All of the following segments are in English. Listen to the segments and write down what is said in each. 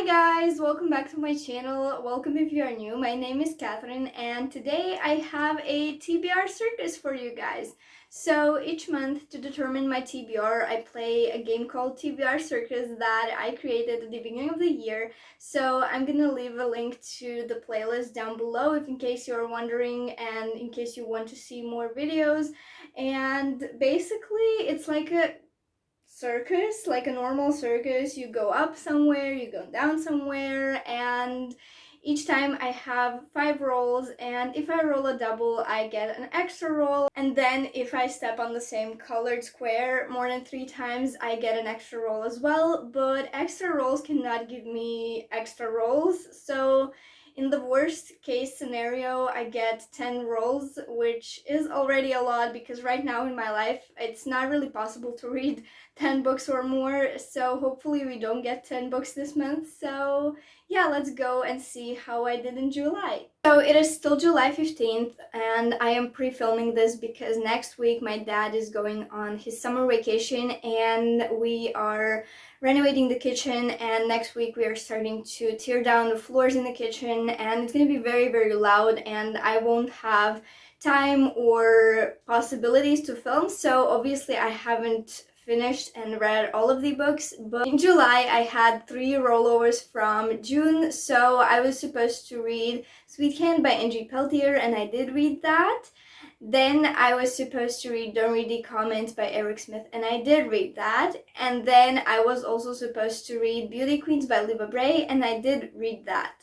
Hi guys, welcome back to my channel. Welcome if you are new. My name is Katherine and today I have a TBR circus for you guys. So each month to determine my TBR, I play a game called TBR Circus that I created at the beginning of the year. So I'm gonna leave a link to the playlist down below if in case you're wondering and in case you want to see more videos. And basically it's like a circus, like a normal circus. You go up somewhere, you go down somewhere, and each time I have 5 rolls, and if I roll a double I get an extra roll, and then if I step on the same colored square more than 3 times I get an extra roll as well. But extra rolls cannot give me extra rolls, so in the worst case scenario, I get 10 rolls, which is already a lot because right now in my life it's not really possible to read 10 books or more, so hopefully we don't get 10 books this month. So yeah, let's go and see how I did in July. So it is still July 15th and I am pre-filming this because next week my dad is going on his summer vacation and we are renovating the kitchen, and next week we are starting to tear down the floors in the kitchen, and it's gonna be very loud and I won't have time or possibilities to film, so obviously I haven't finished and read all of the books. But in July I had 3 rollovers from June, so I was supposed to read Sweet Hand by Angie Peltier and I did read that. Then I was supposed to read Don't Read the Comments by Eric Smith and I did read that. And then I was also supposed to read Beauty Queens by Liva Bray and I did read that.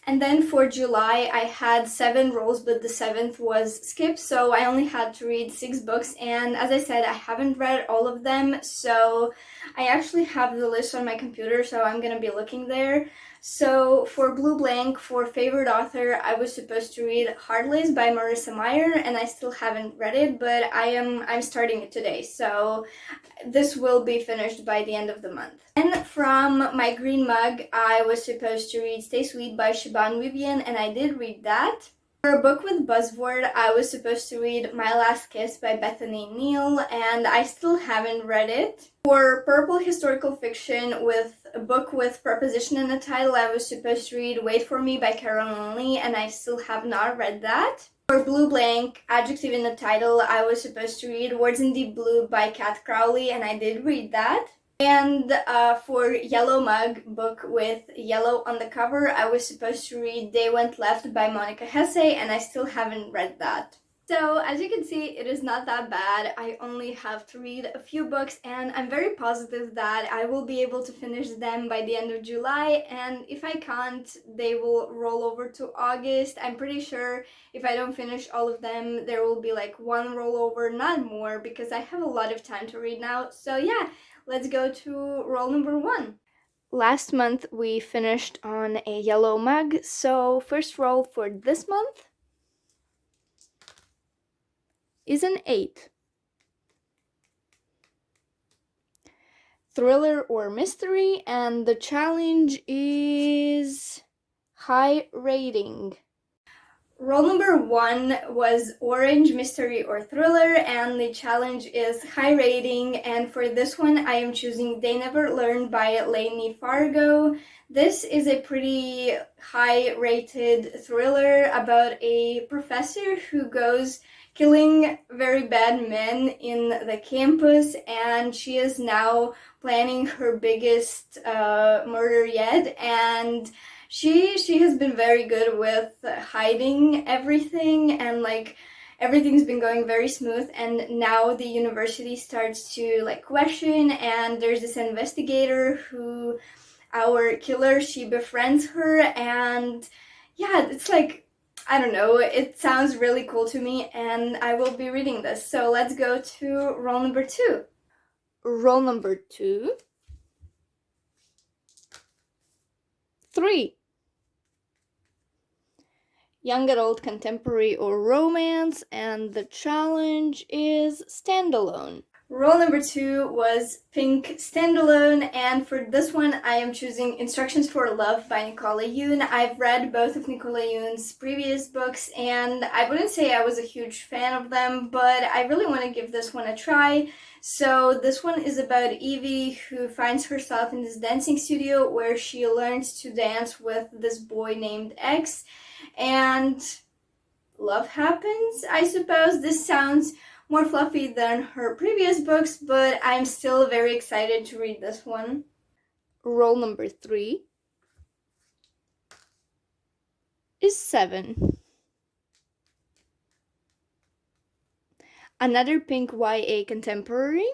And then for July I had 7 rolls, but the 7th was skipped, so I only had to read 6 books, and as I said, I haven't read all of them, so I actually have the list on my computer, so I'm gonna be looking there. So for Blue Blank, for favorite author, I was supposed to read Heartless by Marissa Meyer, and I still haven't read it, but I'm starting it today, so this will be finished by the end of the month. And from my green mug, I was supposed to read Stay Sweet by Shaban Vivian, and I did read that. For a book with buzzword, I was supposed to read My Last Kiss by Bethany Neal, and I still haven't read it. For purple historical fiction with a book with preposition in the title, I was supposed to read Wait for Me by Carolyn Lee, and I still have not read that. For Blue Blank, adjective in the title, I was supposed to read Words in Deep Blue by Kat Crowley, and I did read that. And for Yellow Mug, book with yellow on the cover, I was supposed to read They Went Left by Monica Hesse, and I still haven't read that. So as you can see, it is not that bad. I only have to read a few books and I'm very positive that I will be able to finish them by the end of July, and if I can't, they will roll over to August. I'm pretty sure if I don't finish all of them, there will be like 1 rollover, not more, because I have a lot of time to read now. So yeah, let's go to roll number 1. Last month we finished on a yellow mug, so first roll for this month is an 8. Thriller or mystery, and the challenge is high rating. Roll number 1 was orange, mystery or thriller, and the challenge is high rating, and for this one I am choosing They Never Learn by Lainey Fargo. This is a pretty high rated thriller about a professor who goes killing very bad men in the campus, and she is now planning her biggest murder yet, and she has been very good with hiding everything, and like everything's been going very smooth, and now the university starts to like question, and there's this investigator who, our killer, she befriends her, and yeah, it's like, I don't know, it sounds really cool to me and I will be reading this. So let's go to roll number 2. Roll number 2. 3. Young adult, contemporary or romance, and the challenge is standalone. Roll number 2 was Pink Standalone, and for this one I am choosing Instructions for Love by Nicola Yoon. I've read both of Nicola Yoon's previous books and I wouldn't say I was a huge fan of them, but I really want to give this one a try. So this one is about Evie, who finds herself in this dancing studio where she learns to dance with this boy named X, and love happens, I suppose. This sounds more fluffy than her previous books, but I'm still very excited to read this one. Role number 3 is 7. Another pink YA contemporary,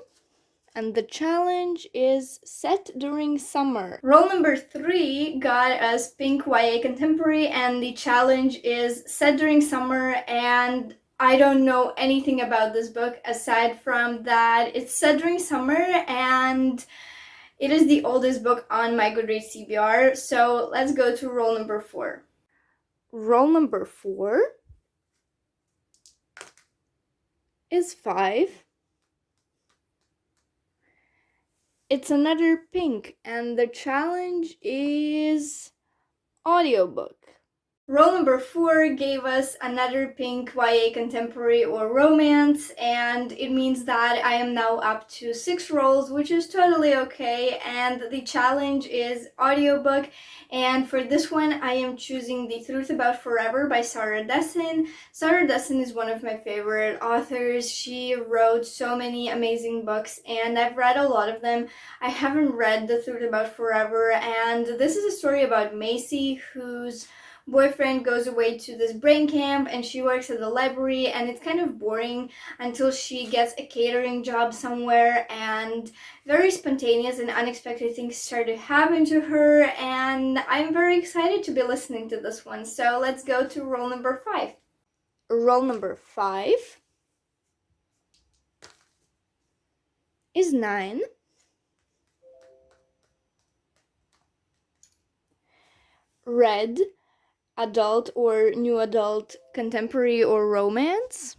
and the challenge is set during summer. Role number 3 got us pink YA contemporary, and the challenge is set during summer, and I don't know anything about this book aside from that it's set during summer and it is the oldest book on my Goodreads TBR. So let's go to role number 4. Role number 4 is 5. It's another pink, and the challenge is audiobook. Role number 4 gave us another pink YA contemporary or romance, and it means that I am now up to 6 roles, which is totally okay, and the challenge is audiobook, and for this one I am choosing The Truth About Forever by Sarah Dessen. Sarah Dessen is one of my favorite authors. She wrote so many amazing books, and I've read a lot of them. I haven't read The Truth About Forever, and this is a story about Macy, whose boyfriend goes away to this brain camp and she works at the library, and it's kind of boring until she gets a catering job somewhere, and very spontaneous and unexpected things start to happen to her, and I'm very excited to be listening to this one. So let's go to role number 5. Role number 5 is 9. Red, adult or new adult, contemporary or romance.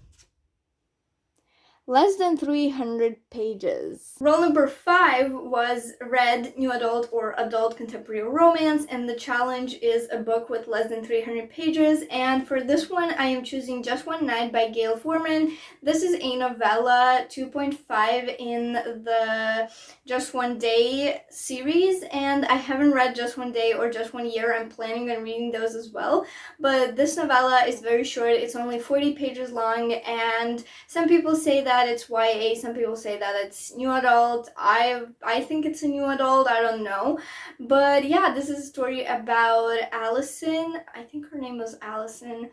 Less than 300 pages. Role number 5 was Red, new adult or adult contemporary or romance, and the challenge is a book with less than 300 pages, and for this one I am choosing Just One Night by Gail Foreman. This is a novella 2.5 in the Just One Day series, and I haven't read Just One Day or Just One Year. I'm planning on reading those as well, but this novella is very short. It's only 40 pages long, and some people say that it's YA, some people say that it's new adult. I think it's a new adult, I don't know. But yeah, this is a story about Allison, I think her name was Allison,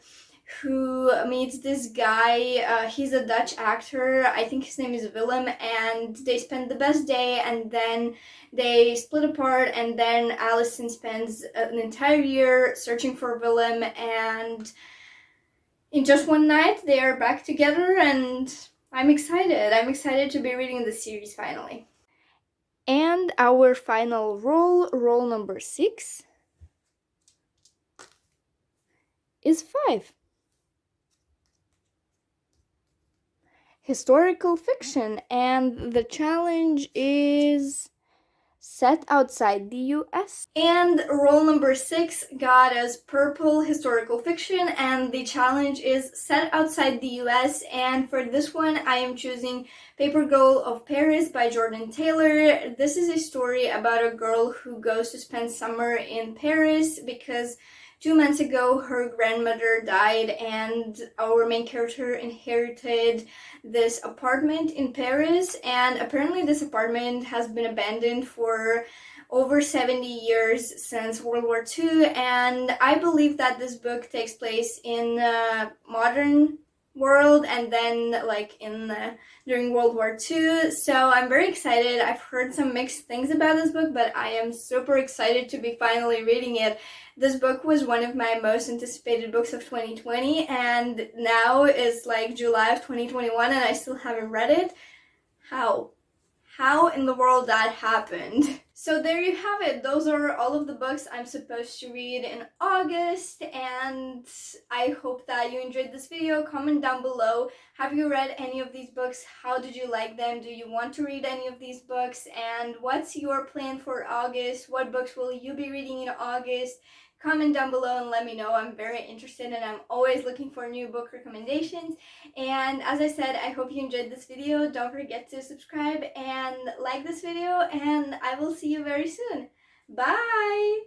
who meets this guy. He's a Dutch actor, I think his name is Willem, and they spend the best day, and then they split apart, and then Allison spends an entire year searching for Willem, and in Just One Night they are back together, and I'm excited. I'm excited to be reading the series finally. And our final role, role number 6, is 5. Historical fiction, and the challenge is set outside the US. And role number 6 got us purple historical fiction, and the challenge is set outside the US, and for this one I am choosing Paper Girl of Paris by Jordan Taylor. This is a story about a girl who goes to spend summer in Paris because 2 months ago her grandmother died, and our main character inherited this apartment in Paris, and apparently this apartment has been abandoned for over 70 years since World War II, and I believe that this book takes place in modern world and then like during World War II. So I'm very excited. I've heard some mixed things about this book, but I am super excited to be finally reading it. This book was one of my most anticipated books of 2020, and now is like July of 2021 and I still haven't read it. How in the world that happened? So there you have it. Those are all of the books I'm supposed to read in August, and I hope that you enjoyed this video. Comment down below. Have you read any of these books? How did you like them? Do you want to read any of these books? And what's your plan for August? What books will you be reading in August? comment down below and let me know. I'm very interested and I'm always looking for new book recommendations. And as I said, I hope you enjoyed this video. Don't forget to subscribe and like this video, and I will see you very soon. Bye!